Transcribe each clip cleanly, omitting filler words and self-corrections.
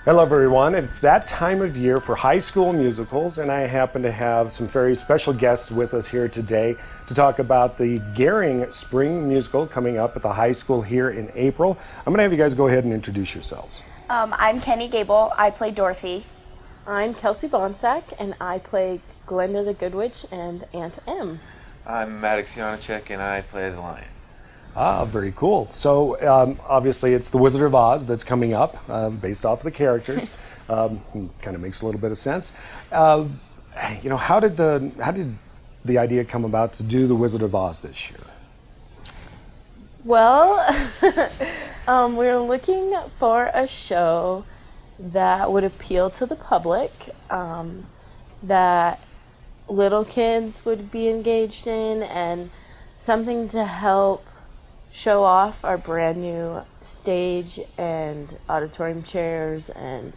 Hello everyone, it's that time of year for high school musicals, and I happen to have some very special guests with us here today to talk about the Gering Spring Musical coming up at the high school here in April. I'm going to have you guys go ahead and introduce yourselves. I'm Kennie Gable. I play Dorothy. I'm Kelsey Bohnsack, and I play Glenda the Good Witch and Aunt M. I'm Maddux, Janecek, and I play the Lion. Ah, very cool. So obviously it's the Wizard of Oz that's coming up, based off the characters. Kind of makes a little bit of sense. You know, how did the idea come about to do the Wizard of Oz this year? Well, we were looking for a show that would appeal to the public, that little kids would be engaged in, and something to help show off our brand new stage and auditorium chairs and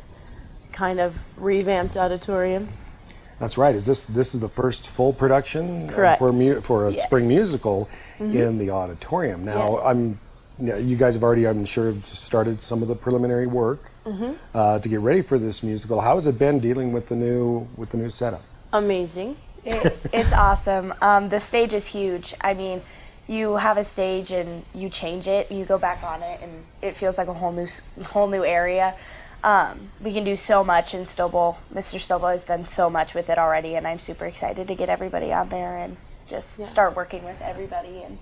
kind of revamped auditorium. That's right. This is the first full production Correct. For a Yes. spring musical in the auditorium. Now, Yes. you guys have already, I'm sure, started some of the preliminary work to get ready for this musical. How has it been dealing with the new setup? Amazing. It's awesome. The stage is huge. I mean, you have a stage and you change it, you go back on it, and it feels like a whole new area. We can do so much, and Mr. Stovall has done so much with it already, and I'm super excited to get everybody on there and just start working with everybody. And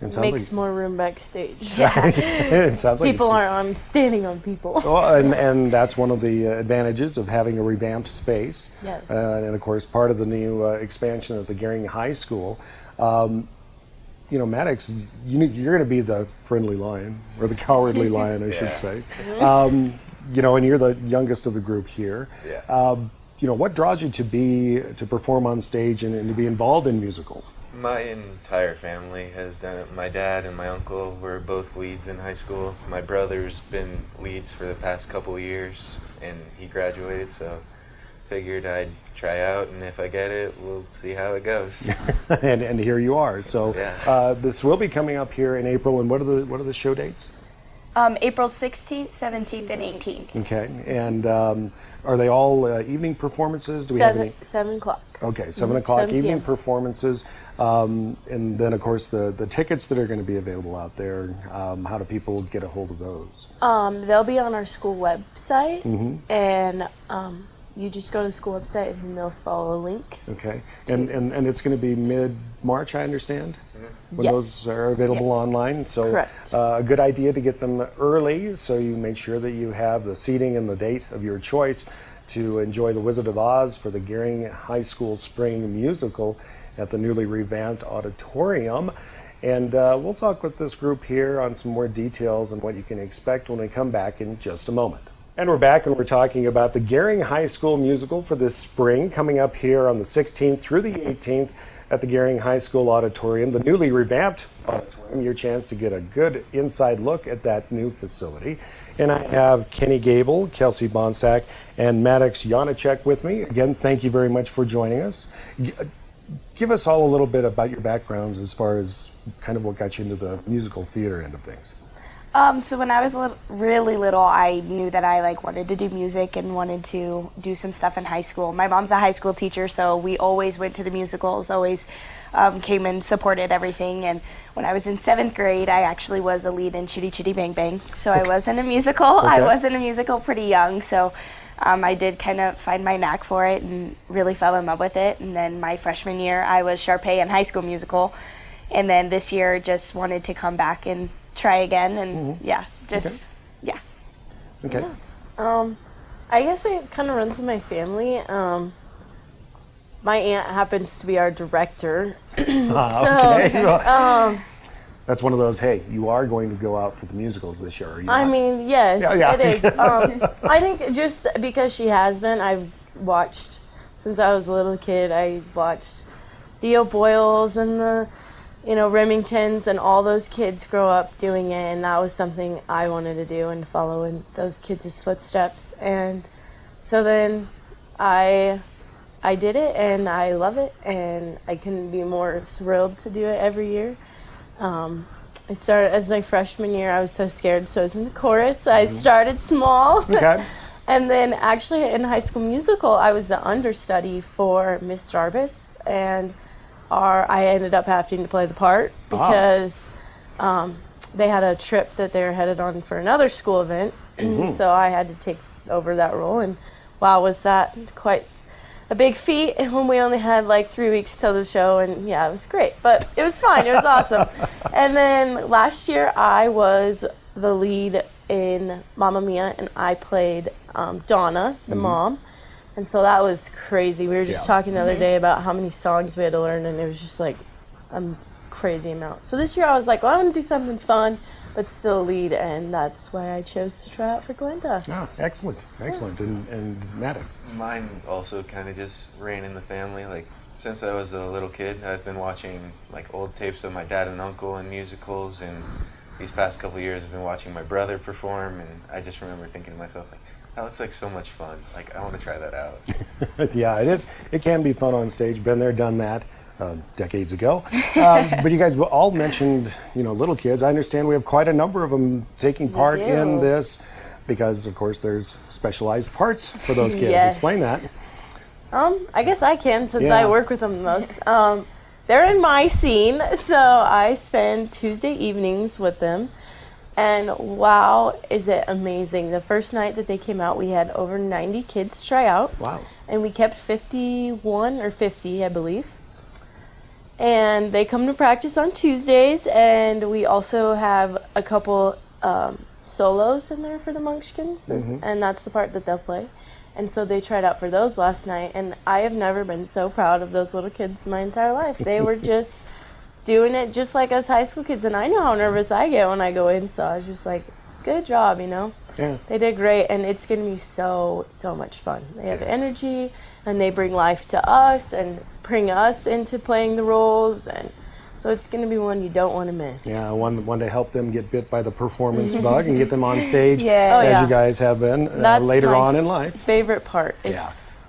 It Makes more room backstage. yeah, it sounds like People aren't standing on people. Well, and that's one of the advantages of having a revamped space. Yes. And of course, part of the new expansion of the Gering High School. You know, Maddux, you're going to be the friendly lion, or the cowardly lion, I should say. You know, and you're the youngest of the group here. Yeah. You know, what draws you to perform on stage and to be involved in musicals? My entire family has done it. My dad and my uncle were both leads in high school. My brother's been leads for the past couple of years, and he graduated, so figured I'd try out, and if I get it, we'll see how it goes. and here you are. So Yeah. this will be coming up here in April. And what are the show dates? April 16th, 17th, and 18th. Okay, and are they all evening performances? Do we have any? 7 o'clock. Okay, 7 o'clock 7 evening p.m. performances, and then of course the tickets that are going to be available out there. How do people get a hold of those? They'll be on our school website, and you just go to the school website and they'll follow a link. Okay, and it's going to be mid-March, I understand, when Yes. those are available online. So Correct. A good idea to get them early, so you make sure that you have the seating and the date of your choice to enjoy the Wizard of Oz for the Gering High School Spring Musical at the newly revamped auditorium. And we'll talk with this group here on some more details on what you can expect when we come back in just a moment. And we're back, and we're talking about the Gering High School Musical for this spring, coming up here on the 16th through the 18th at the Gering High School Auditorium, the newly revamped auditorium. Your chance to get a good inside look at that new facility. And I have Kennie Gable, Kelsey Bohnsack, and Maddux Janecek with me. Again, thank you very much for joining us. Give us all a little bit about your backgrounds as far as kind of what got you into the musical theater end of things. So when I was really little, I knew that I wanted to do music and wanted to do some stuff in high school. My mom's a high school teacher, so we always went to the musicals, always came and supported everything. And when I was in 7th grade, I actually was a lead in Chitty Chitty Bang Bang. So I was in a musical. Okay. I was in a musical pretty young, so I did kind of find my knack for it and really fell in love with it. And then my freshman year, I was Sharpay in High School Musical. And then this year, just wanted to come back and try again, and Okay. I guess it kind of runs in my family. My aunt happens to be our director. Okay. That's one of those, hey, you are going to go out for the musicals this year, are you I not? mean, yes, Yeah. it is. I think just because she has been, I've watched, since I was a little kid, I watched Theo Boyles and the Remingtons, and all those kids grow up doing it, and that was something I wanted to do and follow in those kids' footsteps. And so then I did it, and I love it, and I couldn't be more thrilled to do it every year. I started as my freshman year. I was so scared, so I was in the chorus. I started small. Okay. And then actually in High School Musical, I was the understudy for Miss Jarvis, and I ended up having to play the part because they had a trip that they were headed on for another school event, so I had to take over that role. And wow, was that quite a big feat when we only had like 3 weeks till the show, and yeah, it was great, but it was fun. It was awesome. And then last year I was the lead in Mamma Mia, and I played Donna, the mom, and so that was crazy. We were just talking the other day about how many songs we had to learn, and it was just like a crazy amount. So this year I was like, well, I want to do something fun but still lead, and that's why I chose to try out for Glenda. Oh, excellent, excellent. And Maddux? Mine also kind of just ran in the family. Like, since I was a little kid, I've been watching like old tapes of my dad and uncle in musicals, and these past couple of years I've been watching my brother perform, and I just remember thinking to myself, like, that looks like so much fun. Like, I want to try that out. Yeah, it is. It can be fun on stage. Been there, done that. Decades ago. But you guys all mentioned, little kids. I understand we have quite a number of them taking part in this because, of course, there's specialized parts for those kids. Yes. Explain that. I guess I can since I work with them the most. They're in my scene, so I spend Tuesday evenings with them. And wow, is it amazing. The first night that they came out, we had over 90 kids try out. Wow. And we kept 51 or 50, I believe. And they come to practice on Tuesdays, and we also have a couple solos in there for the Munchkins, and that's the part that they'll play. And so they tried out for those last night, and I have never been so proud of those little kids my entire life. They were just doing it just like us high school kids, and I know how nervous I get when I go in, so I was just like, good job, Yeah. They did great, and it's going to be so much fun. They have energy, and they bring life to us and bring us into playing the roles, and so it's going to be one you don't want to miss. Yeah, one to help them get bit by the performance bug and get them on stage Yeah. as you guys have been That's later my on in life. Favorite part is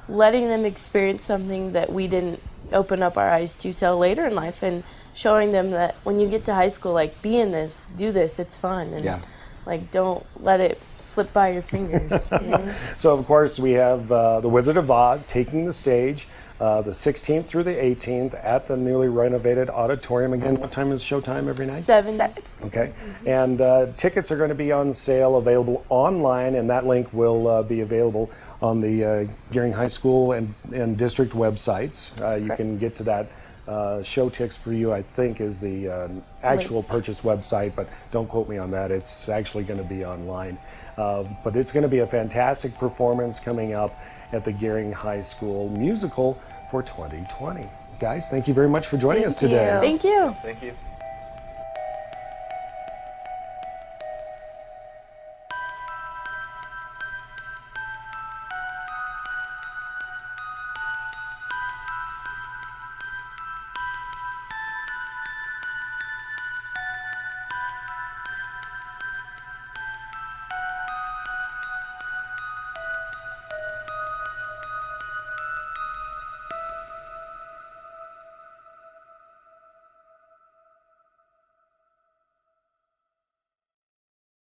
letting them experience something that we didn't open up our eyes to till later in life, and showing them that when you get to high school, like, be in this, do this, it's fun, and like, don't let it slip by your fingers. So, of course, we have The Wizard of Oz taking the stage the 16th through the 18th at the newly renovated auditorium. Again, what time is showtime every night? 7. Okay. And tickets are going to be on sale, available online, and that link will be available on the Gering High School and district websites. You can get to that. Show Tix for You, I think, is the actual purchase website, but don't quote me on that. It's actually going to be online. But it's going to be a fantastic performance coming up at the Gering High School musical for 2020. Guys, thank you very much for joining us today. Thank you. Thank you.